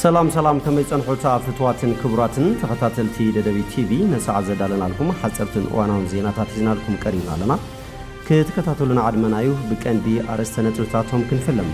سلام كما يصنحوا فتواتن كبراتن تخاتلتي ددبي تي في نسعى زدالنا لكم حصرتن وانا زيناتات زينا لكم قرينا لنا كتكتاتلنا عدمنايو بكندي ارستنا ترتاتهم كنفلم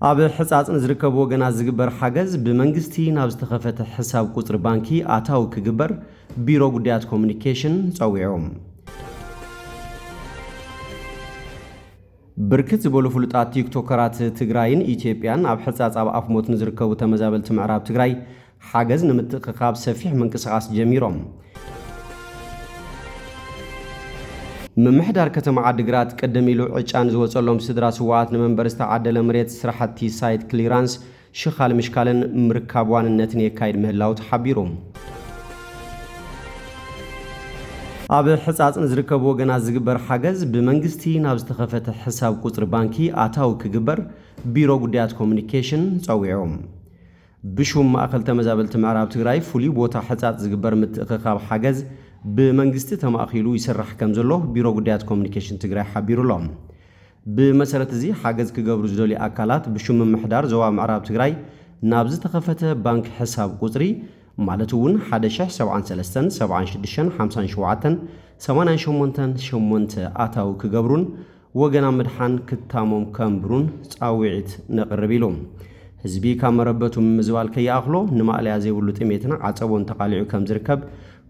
اب حصاصن زركبو غنا زغبر حاجز بمنغستي ناب استخفت حساب قطر بانكي اتاو كغبر بيرو غديات كومونيكيشن صويعوم بركت زبولو فلطات تيك توكرات تግራይን ኢትዮጵያን ኣብ ሕጻጽ ኣብ ኣፍሞት ንዝርከቡ ተመዛበልቲ ምዕራብ ትግራይ ሓገዝ ንምትቕኻብ ሰፊሕ መንቅስቓስ ጀሚሮም ምምሕዳር ከተማ ዓዲግራት ቀደም ኢሉ ዕጫን ዝወጸሎም ስድራ ስዋዓት ንመንበር ዝተዓደለ መሬት ስራሕቲ ሳይት ክሊራንስ ሽኻል ምሽካልን ምርካብ ዋንነትን የካይድ ምህላው ተሓቢሮም ኣብ ሕጻጽን ዝርከቡ ገና ዝግበር ሓገዝ ብመንግስቲ ናብ ዝተኸፈተ ሕሳብ ቁጥር ባንኪ ኣታው ክግበር ቢሮ ጉዳያት ኮሙኒኬሽን ጸዊዖም ብሹም ማእከል ተመዛበልቲ ምዕራብ ትግራይ ፍሉይ ቦታ ሕጻጽ ዝግበር ምትእኽኻብ ሓገዝ ብመንግስቲ ተማኺሉ ይስራሕ ከም ዘሎ ቢሮ ጉዳያት ኮሙኒኬሽን ትግራይ ሓቢሩሎም ብመሰረት እዚ ሓገዝ ክገብሩ ዝደልዩ አካላት ብሹም ምሕዳር ዞባ ምዕራብ ትግራይ ናብ ዝተኸፈተ ባንክ ሕሳብ ቁጥሪ ማለቱን 173565788 አታው ክገብሩን ወገና መድሓን ክታሞም ከምብሩን ጻውዒት ነቅርቢሎም ህዝቢ ካመረበቱ ምዝባል ከያኽሎ ንማዕልያ ዘይብሉ ጥሜትና ዓጸቦን ተቃሊዑ ከም ዝርከብ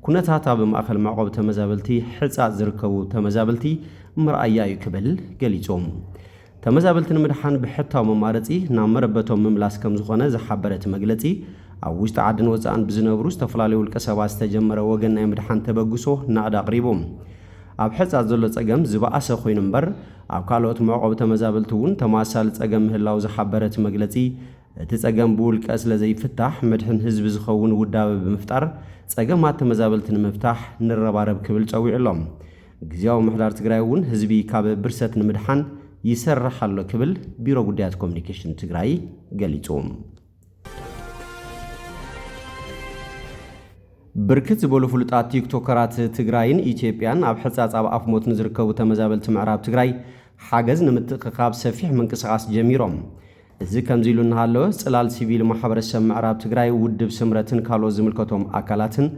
ኩነታታ በማእከል ማዕቆብ ተመዛበልቲ ሕጻጽ ዝርከቡ ተመዛበልቲ ምርአያ ይክብል ገሊጾም ተመዛበልትን መድሓን ብሕታው መማረጺ ናመረበቶም ምምላስ ከም ዝኾነ ዝሓበረት መግለጺ ኣብ ውሽጢ ዓድን ወፃእን ብዝነብሩ ዝተፈላለዩ ውልቀ ሰባት ዝተጀመረ ወገን ናይ መድሓን ተበግሶ ናዕዳ ኣቕሪቦም ኣብ ሕጻጽ ዘሎ ጸገም ዝበኣሰ ኮይኑ እምበር ኣብ ካልኦት ማዕቆብ ተመዛበልቲ እውን ተማሳሊ ጸገም ምህላው ዝሓበረት መግለጺ እቲ ጸገም ብውልቀ ስለ ዘይፍታሕ መድሕን ህዝቢ ዝኸውን ውዳበ ብምፍጣር ጸገማት ተመዛበልቲ ንምፍታሕ ንረባረብ ክብል ጸዊዕሎም ግዚያዊ ምሕዳር ትግራይ እውን ህዝቢ ካብ ብርሰት ንምድሓን ይሰርሕ ኣሎ ክብል ቢሮ ጉዳያት ኮሙኒኬሽን ትግራይ ገሊጾም بركت زبولو فلطات تيك توكرات تግራይን ኢትዮጵያን ኣብ ሕጻጽ ኣብ ኣፍሞት ንዝርከቡ ተመዛበልቲ ምዕራብ ትግራይ ሓገዝ ንምትቕኻብ ሰፊሕ መንቅስቓስ ጀሚሮም እዚ ከምዚ ኢሉ እናሃለወ ጽላል ሲቪል ማሕበረሰብ ምዕራብ ትግራይ ውድብ ስምረትን ካልኦት ዝምልከቶም ኣካላትን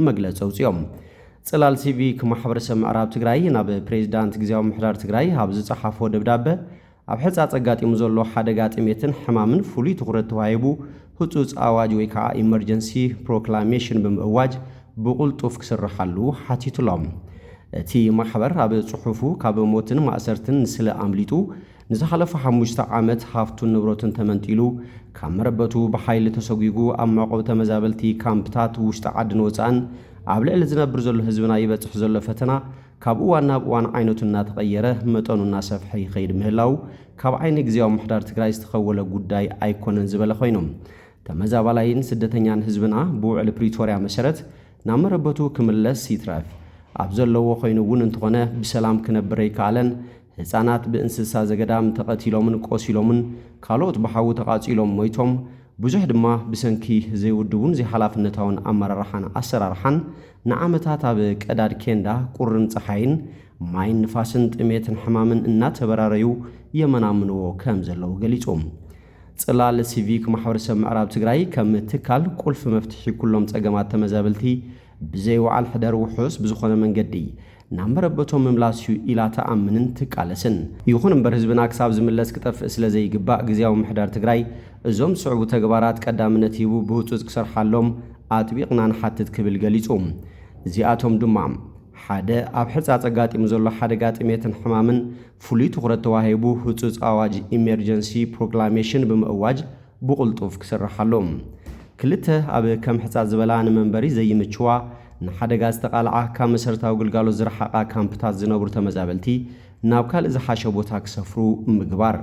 መግለጺ ኣውጽኦም ጽላል ሲቪክ ማሕበረሰብ ምዕራብ ትግራይ ናብ ፕሬዝዳንት ግዚያዊ ምሕዳር ትግራይ ኣብ ዝጸሓፎ ደብዳቤ ኣብ ሕጻጽ ኣጋጢሙ ዘሎ ሓደጋ ጥሜትን ሕማምን ፍሉይ ትኹረት ተዋሂቡ ህጹጽ አዋጅ ወይ ከዓ ኢመርጀንሲ ፕሮክላሜሽን ብምእዋጅ ብቁልጡፍ ክስርሓሉ ሓቲቱሎም እቲ ማሕበር ኣብ ጽሑፉ ካብ ሞትን ማእሰርትን ስለ ኣምሊጡ ንዝሓለፈ 5 ዓመት ሃፍቱን ንብረቱን ተመንጢሉ ካብ መረበቱ ብሓይሊ ተሰጉጉ ኣብ ማዕቆብ ተመዛበልቲ ካምፕታት ውሽጢ ዓድን ወፃእን ኣብ ልዕሊ ዝነብር ዘሎ ህዝብና ይበጽሕ ዘሎ ፈተና ካብ እዋን ናብ እዋን ዓይነቱና ተቐየረ መጠኑና ሰፍሐ ይኸይድ ምህላው ካብ ዓይኒ ግዚያዊ ምሕዳር ትግራይ ዝተኸወለ ጉዳይ ኣይኮነን ዝበለ ኮይኖም ተመዛባላይን ስደተኛን ህዝብና ብውዕል ፕሪቶሪያ መሰረት ናብ መረበቱ ክምለስ ይትረፍ ኣብ ዘለዎ ኮይኑ እውን እንትኾነ ብሰላም ክነብር ይከኣለን ህፃናት ብእንስሳ ዘገዳም ተቐቲሎምን ቆሲሎምን ካልኦት ብሓዊ ተቃጺሎም ሞይቶም ብዙሕ ድማ ብሰንኪ ዘይውድቡን ዘይሓላፍነታውን ኣመራርሓን ኣሰራርሓን ንዓመታት ኣብ ቀዳድ ኬንዳ ቁርን ፀሓይን ማይን ንፋስን ጥሜትን ሕማምን እናተበራረዩ የመናምንዎ ከም ዘለው ገሊጾም ጽላል ሲቪክ ማሕበረሰብ ምዕራብ ትግራይ ከም ትካል ቁልፍ መፍትሒ ኩሎም ጸገማት ተመዛበልቲ ብዘይወዓል ሕደር ውሑስ ብዝኾነ መንገዲ ናመረበቶም ምምላስዩ ኢላ ተኣምንን ትቃለስን ይኹን እምበር ህዝብና ክሳብ ዝምለስ ክጠፍእ ስለ ዘይግባእ ግዚያዊ ምሕዳር ትግራይ እዞም ጽዑቡ ተግባራት ቀዳምነት ሂቡ ብህጹጽ ክሰርሓሎም ኣጥቢቕና ንሓትት ክብል ገሊጾም እዚኣቶም ድማ ሓደ ኣብ ሕጻጽ ኣጋጢሙ ዘሎ ሓደጋ ጥሜትን ሕማምን ፍሉይ ትኹረት ተዋሂቡ ህጹጽ አዋጅ ኢመርጀንሲ ፕሮክላሜሽን ብምእዋጅ ብቁልጡፍ ክስርሓሎም ክልተ ኣብ ከም ሕጻጽ ዝበላ ንመንበሪ ዘይምችዋ ንሓደጋ ዝተቃልዓ ካብ መሰረታዊ ግልጋሎት ዝረሓቓ ካምፕታት ዝነብሩ ተመዛበልቲ ናብ ካልእ ዝሓሸ ቦታ ክሰፍሩ ምግባር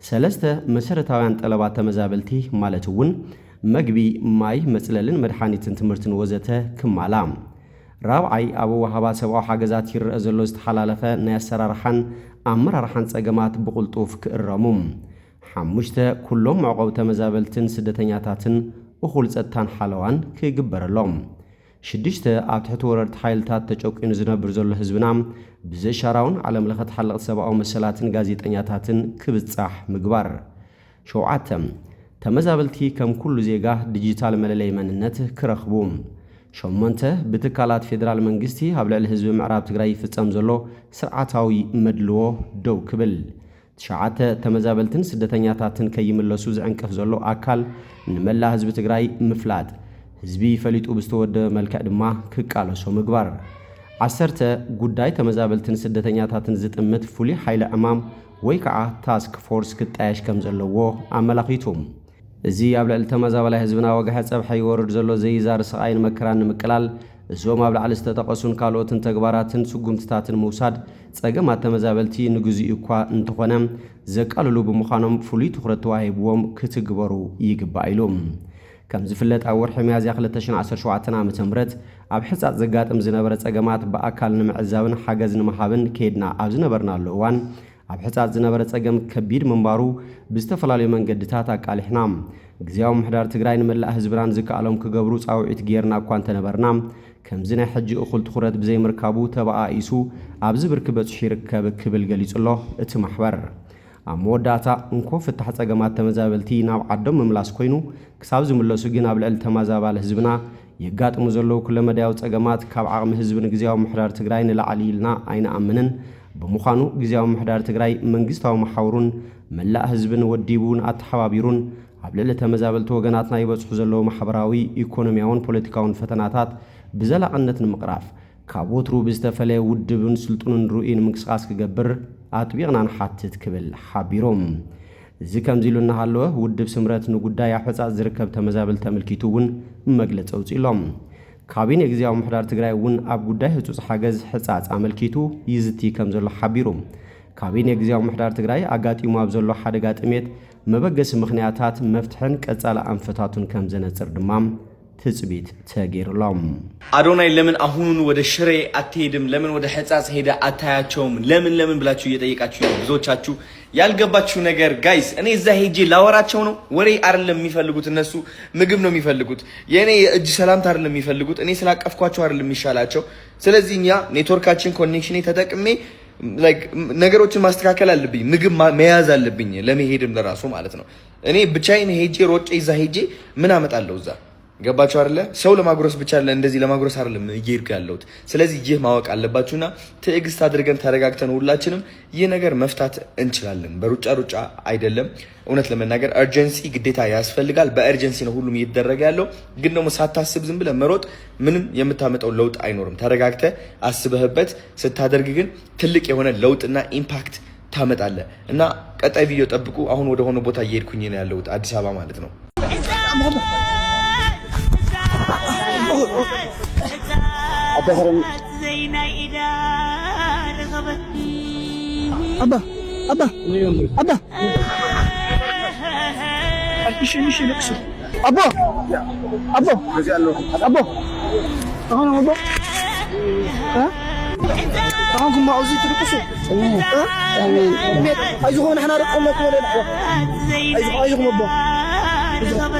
ሰለስተ መሰረታውያን ጠለባት ተመዛበልቲ ማለት እውን መግቢ ማይ መጽለልን መድሓኒትን ትምህርትን ወዘተ ክማላ ራብዓይ ኣብ ወሃባ ሰብኣዊ ሓገዛት ይርአ ዘሎ ዝተሓላለፈ ናይ ኣሰራርሓን ኣመራርሓን ጸገማት ብቁልጡፍ ክእረሙ ሓሙሽተ ኩሎም ማዕቆብ ተመዛበልትን ስደተኛታትን እኹል ጸጥታን ሓለዋን ክግበረሎም ሽድሽተ ኣብ ትሕቲ ወረርቲ ሓይልታት ተጨቂኑ ዝነብር ዘሎ ህዝብና ብዘሻራውን ዓለም ለኸ ተሓለቕቲ ሰብኣዊ መሰላትን ጋዜጠኛታትን ክብጻሕ ምግባር 7 ተመዛበልቲ ከም ኩሉ ዜጋ ዲጂታል መለለይ መንነት ክረኽቡ 8 ብትካላት ፌደራል መንግስቲ ኣብ ልዕሊ ህዝቢ ምዕራብ ትግራይ ይፍጸም ዘሎ ስርዓታዊ መድልዎ ደው ክብል 9 ተመዛበልትን ስደተኛታትን ከይምለሱ ዝዕንቅፍ ዘሎ ኣካል ንመላ ህዝቢ ትግራይ ምፍላጥ ህዝቢ ፈሊጡ ብዝተወደበ መልክዕ ድማ ክቃለሶ ምግባር 10 ጉዳይ ተመዛበልትን ስደተኛታትን ዝጥምት ፍሉይ ሓይሊ ዕማም ወይ ከዓ ታስክ ፎርስ ክጣየሽ ከም ዘለዎ ኣመላኺቱ እዚ ኣብ ልዕሊ ተመዛበላይ ህዝብና ወግሐ ፀብሐ ይወርድ ዘሎ ዘይዛር ስቃይን መከራን ንምቅላል እዞም ኣብ ላዕሊ ዝተጠቐሱን ካልኦትን ተግባራትን ስጉምትታትን ምውሳድ ፀገማት ተመዛበልቲ ንግዚኡ እኳ እንተኾነ ዘቃልሉ ብምዃኖም ፍሉይ ትኹረት ተዋሂብዎም ክትግበሩ ይግባእ ኢሉ ከም ዝፍለጥ ኣብ ወርሒ ሚያዝያ 2017 ዓ.ም ኣብ ሕጻጽ ዘጋጥም ዝነበረ ፀገማት በኣካል ንምዕዛብን ሓገዝ ንምሃብን ከይድና ኣብ ዝነበርናሉ እዋን ኣብ ሕጻጽ ዝነበረ ፀገም ከቢድ ምንባሩ ብዝተፈላለዩ መንገድታት ኣቃሊሕና ግዚያዊ ምሕዳር ትግራይ ንመላእ ህዝብናን ዝከኣሎም ክገብሩ ጻውዒት ጌርና እኳ እንተነበርና ከምዚ ናይ ሕጂ እኹል ትኹረት ብዘይምርካቡ ተበኣኢሱ ኣብዚ ብርኪ በጽሑ ይርከብ ክብል ገሊጹ ኣሎ እቲ ማሕበር ኣብ መወዳእታ እንኮ ፍታሕ ፀገማት ተመዛበልቲ ናብ ዓዶም ምምላስ ኮይኑ ክሳብ ዝምለሱ ግን ኣብ ልዕሊ ተመዛባሊ ህዝብና የጋጥሙ ዘለዉ ኩለ መዳያዊ ፀገማት ካብ ዓቕሚ ህዝብን ግዚያዊ ምሕዳር ትግራይ ንላዕሊ ኢልና ኣይንኣምንን ብምዃኑ ግዚያዊ ምሕዳር ትግራይ መንግስታዊ መሓውሩን መላእ ህዝብን ወዲቡን ኣተሓባቢሩን ኣብ ልዕሊ ተመዛበልቲ ወገናትና ይበጽሑ ዘለዉ ማሕበራዊ ኢኮኖሚያውን ፖለቲካውን ፈተናታት ብዘላቕነት ንምቕራፍ ካብ ወትሩ ብዝተፈለየ ውድብን ስልጡንን ርኡይን ምንቅስቓስ ክገብር ኣጥቢቕና ንሓትት ክብል ሓቢሮም እዚ ከምዚ ኢሉ እናሃለወ ውድብ ስምረት ንጉዳይ ኣብ ሕጻጽ ዝርከብ ተመዛበልቲ ተመልኪቱ እውን መግለፂ ኣውፂሎም ካቢኔ ግዚያዊ ምሕዳር ትግራይ እውን ኣብ ጉዳይ ህጹጽ ሓገዝ ሕጻጽ ኣመልኪቱ ይዝቲ ከም ዘሎ ሓቢሩ ካቢኔ ግዚያዊ ምሕዳር ትግራይ ኣጋጢሙ ኣብ ዘሎ ሓደጋ ጥሜት መበገሲ ምኽንያታት መፍትሕን ቀጻሊ ኣንፈታቱን ከም ዘነጽር ድማ ትጽቢት ተገይሩሎም አዶናይ ለምን አሁን ወደ ሽሬ አትሄድም ለምን ወደ ሕጻጽ ሄደ አታያቸውም ለምን ብላችሁ እየጠየቃችሁ ነው ብዙዎቻችሁ ያልገባችሁ ነገር ጋይስ እኔ እዛ ሄጄ ላወራቸው ነው ወሬ አይደለም የሚፈልጉት እነሱ ምግብ ነው የሚፈልጉት የኔ እጅ ሰላምታ አይደለም የሚፈልጉት እኔ ስላቀፍኳቸው አይደለም የሚሻላቸው ስለዚህ እኛ ኔትወርካችን ኮኔክሽኔ ተጠቅሜ ነገሮችን ማስተካከል አለብኝ ምግብ መያዝ አለብኝ ለመሄድም ለራሱ ማለት ነው እኔ ብቻዬን ሄጄ ሮጬ እዛ ሄጄ ምን አመጣለሁ እዛ ገባችሁ አይደለ ሰው ለማጉረስ ብቻ እንደዚህ ለማጉረስ አይደለም እየሄድኩ ያለሁት ስለዚህ ይህ ማወቅ አለባችሁና ትዕግስት አድርገን ተረጋግተን ሁላችንም ይህ ነገር መፍታት እንችላለን በሩጫ አይደለም እውነት ለመናገር አርጀንሲ ግዴታ ያስፈልጋል በአርጀንሲ ነው ሁሉም እየተደረገ ያለው ግን ደግሞ ሳታስብ ዝም ብለህ መሮጥ ምንም የምታመጣው ለውጥ አይኖርም ተረጋግተ አስበህበት ስታደርግ ግን ትልቅ የሆነ ለውጥና ኢምፓክት ታመጣለህ እና ቀጣይ ቪዲዮ ጠብቁ አሁን ወደ ሆነ ቦታ እየሄድኩኝ ነው ያለሁት አዲስ አበባ ማለት ነው أبا مش نقصد أبا أنا أبا ها معكم ما عاوزين ترقصوا عايزكم نحن نرقم لكم ولا دعوة عايزكم أبا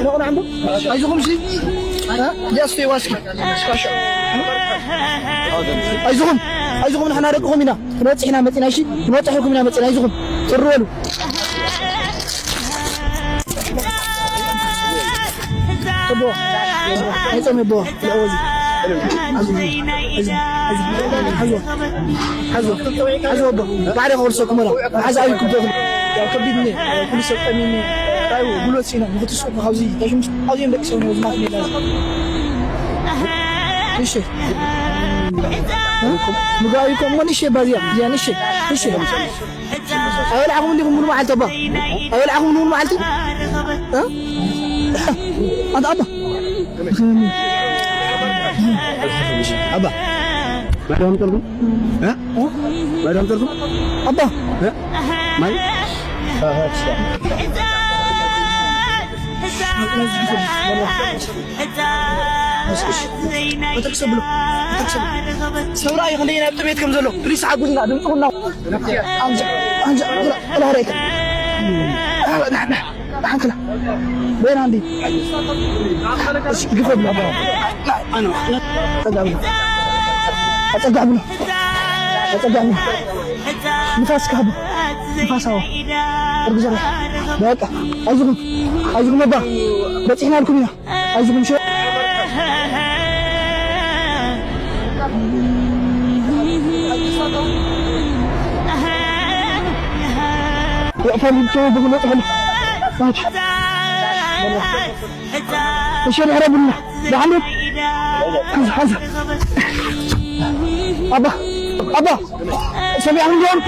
نقول عنده عايزكم شيء ها جاست في واسكي عايزكم نحن نرقم هنا نوضح هنا متنا شيء نوضح لكم هنا متنا عايزكم ترولوا أبا عايزكم أبا الأوزي حزو بعد أقول سوكم أنا عايز أعيكم تقول يا كبدني كل سوق مني أيوة قولوا سينا نقول السوق هاوزي تاجم هاوزي عندك سوون وزما في لازم إيش مقايكم ما نشي بازيا يا نشي أول عقوم اللي هم ما عالت أبا أول عقوم اللي هم ما عالت ها هذا أبا ما دام تلقون ها ما دام تلقون أبا ها ماي تكسب له سوراي خلينا بيت كم زلو ليس عقولنا دمقنا أنجا ولا هريك نحن كلا بين عندي قفل لا أنا أتقابله نفاس كهبه نفاس هوا ارجع بقى عايزكم بابا بتحنا لكم هنا عايزكم شو يا فندم تو بقول لك ماشي ايش اللي هرب لنا لعنك حزن ابا سمع من اليوم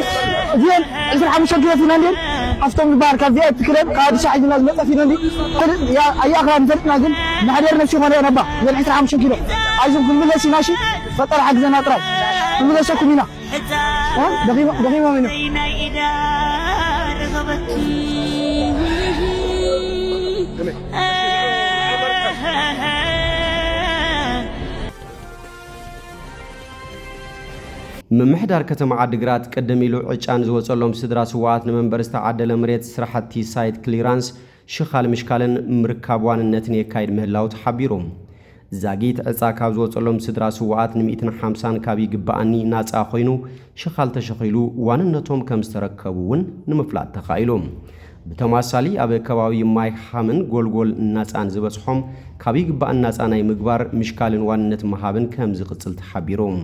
زين اذا عم شكله في نادي افتم بارك في تكرم قاعد يساعد الناس متى في نادي يا اي اخر نزلنا زين ما حد نفسي ما انا با زين 10 عم شكله عايزكم كل ماشي ماشي فطر حق زنا اطراف كل ماشيكم هنا ها دقيقه منه ممحدار ከተማ ዓዲግራት ቀደም ኢሉ ዕጫን ዝወጸሎም ስድራ ስዋዓት ንመንበር ዝተዓደለ መሬት ስራሕቲ ሳይት ክሊራንስ ሽኻል ምሽካልን ምርካብ ዋንነትን የካይድ ምህላው ተሓቢሮም ዛጊት ዕጻ ካብ ዝወጸሎም ስድራ ስዋዓት ን150 ካብ ይግባኣኒ ናጻ ኮይኑ ሽኻል ተሸኺሉ ዋንነቶም ከም ዝተረከቡውን ንምፍላጥ ተኻኢሎም ብተማሳሊ ኣብ ከባቢ ማይ ሓምን ጎልጎል ናጻን ዝበጽሖም ካብ ይግባኣን ናጻ ናይ ምግባር ምሽካልን ዋንነት መሃብን ከም ዝቕጽል ተሓቢሮም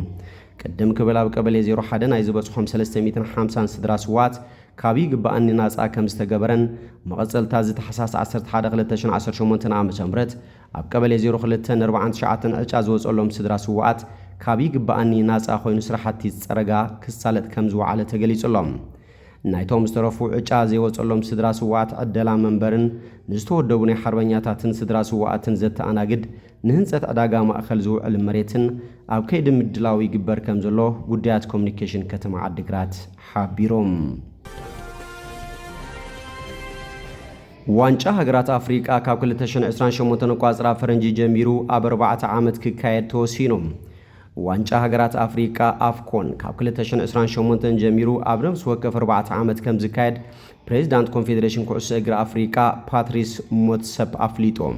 قدم كبل أب قبل 01 نايز بصحهم 350 سدرا سوات كابي جبأن ناس أكم استجبرن مغزل تازت حساس 10 حدق 13 شمونتن عام شمرت أب قبل 02 40 شعاتن أجاز وصلهم سدرا سوات كابي جبأن ناس أخوي نسرحت تسرقا كسالت كم زو على تجلي صلهم نايتهم استرفوا أجاز وصلهم سدرا سوات عدلا منبرن نستود دوني حربنياتن سدرا سواتن زت أنا جد نهنسات أداغا مأخل زو علم مريتن أو كيد مدلاوي جبر كمزلو وديات كومنيكيشن كتما عدقرات حابيروم وانچا هجرات أفريقيا كاب كل تشن 28 قاصرا فرنجي جميرو أب 4 عامت ككايد توسينوم وانچا هجرات أفريقيا أفكون كاب كل تشن 28 جميرو أب نفس وقف 4 عامت كم زكايد بريزيدنت كونفدريشن كؤس إجرا أفريقيا باتريس موتسب أفليتوم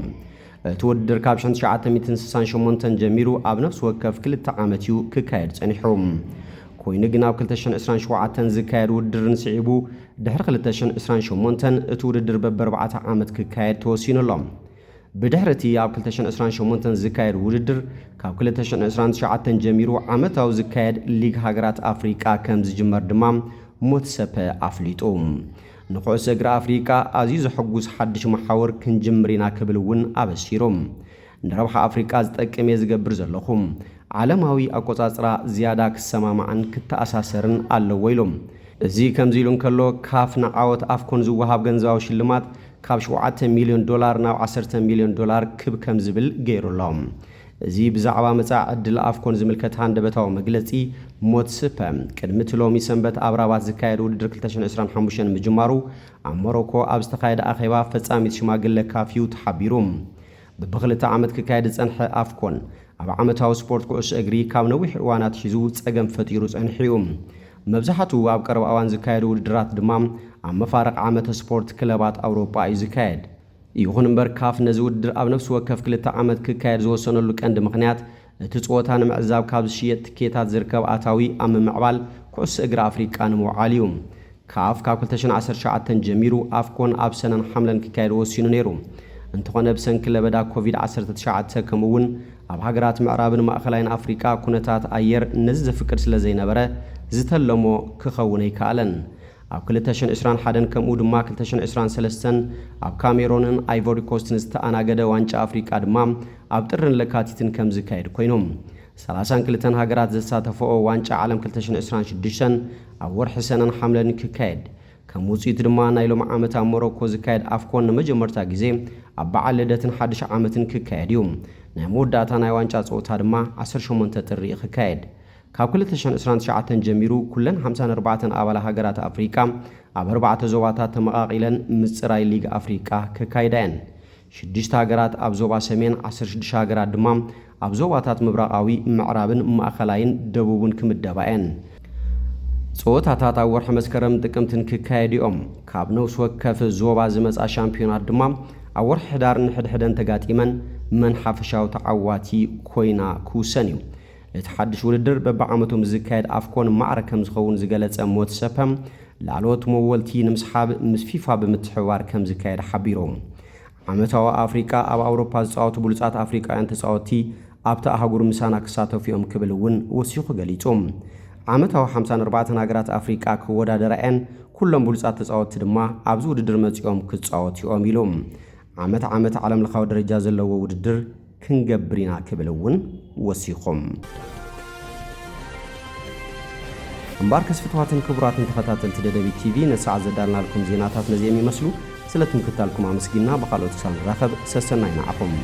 تودر كابشن شعات 168 جميرو أب نفس وقف كل تعامتيو ككايد صنيحوم كوين جناب كل تشن 27 زكايد ودر نسعيبو دحر كل تشن 28 تودر ببر 4 عامت ككايد توسين اللهم بدحرتي أب كل تشن 28 زكايد ودر كاب كل تشن 29 جميرو عامتاو زكايد ليغ هاجرات أفريقيا كمز جمر دمام موتسب أفليتوم نقوس إجرا أفريقيا عزيز حجوز حدش محاور كنجمرينا كبلون أبشيروم نروح أفريقيا زتأكم يزجبر زلخم عالماوي أقوصاصرا زيادة كسما معن كتأساسرن على ويلهم زي كم زيلون كله كافنا عوت أفكون زوهاب جنزاو شلمات كابش 7 مليون دولار ناو 10 مليون دولار كب كم زبل غير لهم زي بزعبا متاع عدل أفكون زملكت هاندبتاو مجلسي موت سبام كدمت لومي سنبت أبرابات زكايد ودرك التشن 25 مجمارو عم موروكو أبستقايد أخيبا فتساميت شماقل كافيو تحبيروم ببغلة عمد كايد زنح أفكون أبا عمتاو سبورت كوش أجري كاونوي حوانات شيزو تساقم فتيروس أنحيوم مبزحتو أب قرب أوان زكايد ودرات دمام عم مفارق عمت سبورت كلابات أوروبا زكايد يخون مبر كاف نزود أب نفس وكف كل تعمد كايد زوسون اللوك عند مقنيات تتصوتان معزاب كابز شيت كيتات زركب آتاوي أم معبال كوس إجرا أفريقيا نمو عاليوم كاف كل تشن 10 شعات جميرو أفكون أبسنا حملا كايد وسينو نيرو انتقان أبسن كل بدا كوفيد 10 شعات كمون أب هجرات معرابن مأخلين أفريقيا كونتات أير نزز فكر سلزين برا زتلمو كخوني كالن أب كل تشن إسران حدن كمود ما كل تشن إسران سلسن أب كاميرونن أيفوري كوست نست أنا جدا وانش أفريقيا دمام أب ترن لكاتيتن كم زكايد كوينهم سلاسان كل تن هجرات زسات فوق وانش عالم كل تشن إسران شدشن أب ورح سنن حملن ككايد كموسيت دما نايلو معامة موروكو زكايد أفكون مجمرتا جزيم أب بعلدتن حدش عامتن ككايد يوم نمود داتا ناي وانش أصوت هدما 10 شمونت تريخ كايد كاب كل تشن 29 جميرو كلن 54 أبلا هجرات أفريقيا أب 4 زواتات مقاقيلا مصراي ليغ أفريقيا ككايدان 6 هجرات أب زوبا سمين 16 هجرات دمام أب زواتات مبرقاوي معرابن مأخلاين دبوبن كمدباين صوتات ورح مسكرم تكمتن ككايديوم كاب نوس وكف زوبا زمص شامبيونات دمام أور حدار نحدن تقاتيمن من حفشاو تعواتي كوينا كوسنيو اتحدش ودر ببعامتهم زكايد أفكون معركة مزخون زقالت أموت سبهم ላልኦት መወልቲ ንምስሓብ ምስ ፊፋ ብምትሕብባር ከም ዝካየድ ሓቢሮም ዓመታዊ ኣፍሪካ ኣብ ኣውሮፓ ዝፃወቱ ብሉፃት ኣፍሪካውያን ተፃወቲ ኣብቲ ኣህጉር ምሳና ክሳተፉ ክብል እውን ወሲኹ ገሊፆም ዓመታዊ 54 ሃገራት ኣፍሪካ ክወዳደራን ኩሎም ብሉፃት ተፃወቲ ድማ ኣብዚ ውድድር መፅኦም ክፃወቱ እዮም ኢሎም ዓመት ዓለም ለኻዊ ደረጃ ዘለዎ ውድድር ክንገብርና ክብል እውን ወሲኾም እምባር ከስፍትዋትን ክቡራትን ተኸታተልቲ ደደቢት ቲቪ ነሰዓት ዘዳልናልኩም ዜናታት ነዚኦም ይመስሉ ስለትምክታልኩም ኣመስጊና በኻልኦት ሳንራኸብ ሰሰናይና ዓኹም